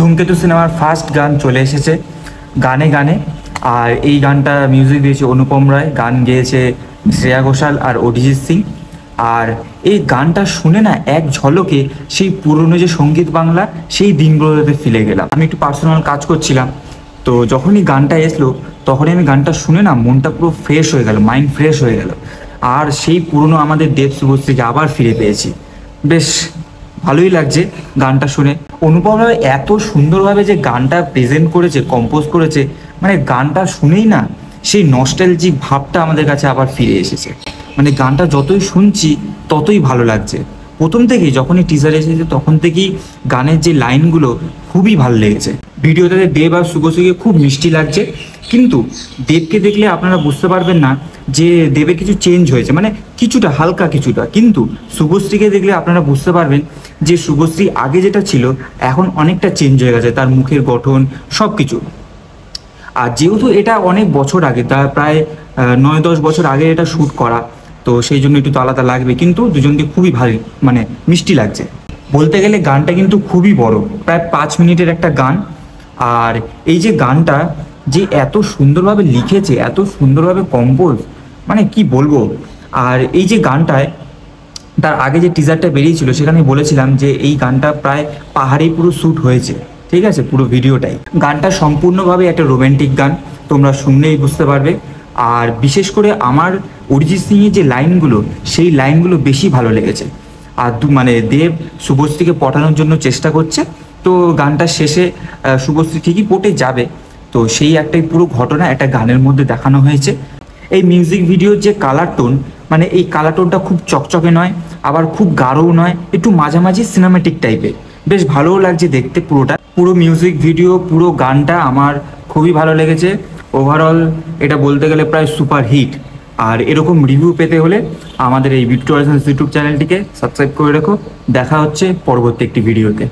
ধূমকেতু সিনেমার ফার্স্ট গান চলে এসেছে গানে গানে। আর এই গানটা মিউজিক দিয়েছে অনুপম রায়, গান গেয়েছে শ্রেয়া ঘোষাল আর অরিজিৎ সিং। আর এই গানটা শুনে না এক ঝলকে সেই পুরনো যে সঙ্গীত বাংলা সেই দিনগুলোতে ফিরে গেলাম। আমি একটু পার্সোনাল কাজ করছিলাম, তো যখনই গানটা এসলো তখনই আমি গানটা শুনে না মনটা পুরো ফ্রেশ হয়ে গেল, মাইন্ড ফ্রেশ হয়ে গেল। আর সেই পুরনো আমাদের দেব শুভশ্রীকে আবার ফিরে পেয়েছি। বেশ ভালোই লাগছে গানটা শুনে। অনুপম রায় এত সুন্দরভাবে যে গানটা প্রেজেন্ট করেছে, কম্পোজ করেছে, মানে গানটা শুনেই না সেই নস্টালজিক ভাবটা আমাদের কাছে আবার ফিরে এসেছে। মানে গানটা যতই শুনছি ততই ভালো লাগছে। প্রথম থেকেই যখনই টিজার এসেছে তখন থেকেই গানের যে লাইনগুলো খুবই ভালো লেগেছে। ভিডিওতে দেব আর শুভশ্রীকে খুব মিষ্টি লাগছে, কিন্তু দেবকে দেখলে আপনারা বুঝতে পারবেন না যে দেবের কিছু চেঞ্জ হয়েছে, মানে কিছুটা, হালকা কিছুটা। কিন্তু শুভশ্রীকে দেখলে আপনারা বুঝতে পারবেন যে শুভশ্রী আগে যেটা ছিল এখন অনেকটা চেঞ্জ হয়ে গেছে, তার মুখের গঠন সব কিছু। আর যেহেতু এটা অনেক বছর আগে, তা প্রায় 9-10 বছর আগে এটা শ্যুট করা, তো সেই জন্য একটু তো আলাদা লাগবে, কিন্তু দুজনকে খুবই ভালো, মানে মিষ্টি লাগছে। বলতে গেলে গানটা কিন্তু খুবই বড়, প্রায় 5 মিনিটের একটা গান। আর এই যে গানটা যে এত সুন্দরভাবে লিখেছে, এত সুন্দরভাবে কম্পোজ, মানে কি বলবো। আর এই যে গানটায় তার আগে যে টিজারটা বেরিয়েছিল সেখানে বলেছিলাম যে এই গানটা প্রায় পাহাড়ে পুরো শ্যুট হয়েছে, ঠিক আছে, পুরো ভিডিওটাই। গানটা সম্পূর্ণভাবে একটা রোম্যান্টিক গান, তোমরা শুনলেই বুঝতে পারবে। আর বিশেষ করে আমার অরিজিৎ সিংয়ের যে লাইনগুলো, সেই লাইনগুলো বেশি ভালো লেগেছে। আর মানে দেব শুভশ্রীকে পটানোর জন্য চেষ্টা করছে, তো গানটা শেষে শুভশ্রী ঠিকই পটে যাবে। তো সেই একটাই পুরো ঘটনা একটা গানের মধ্যে দেখানো হয়েছে। এই মিউজিক ভিডিওর যে কালার টোন, মানে এই কালার টোনটা খুব চকচকে নয়, আবার খুব গাঢ়ও নয়, একটু মাঝামাঝি সিনেম্যাটিক টাইপের। বেশ ভালোও লাগছে দেখতে পুরোটা। পুরো মিউজিক ভিডিও, পুরো গানটা আমার খুবই ভালো লেগেছে। ওভারঅল এটা বলতে গেলে প্রায় সুপার হিট। আর এরকম রিভিউ পেতে হলে আমাদের এই ভিক্টোরিয়াস ইউটিউব চ্যানেলটিকে সাবস্ক্রাইব করে রেখো। দেখা হচ্ছে পরবর্তী একটি ভিডিওতে।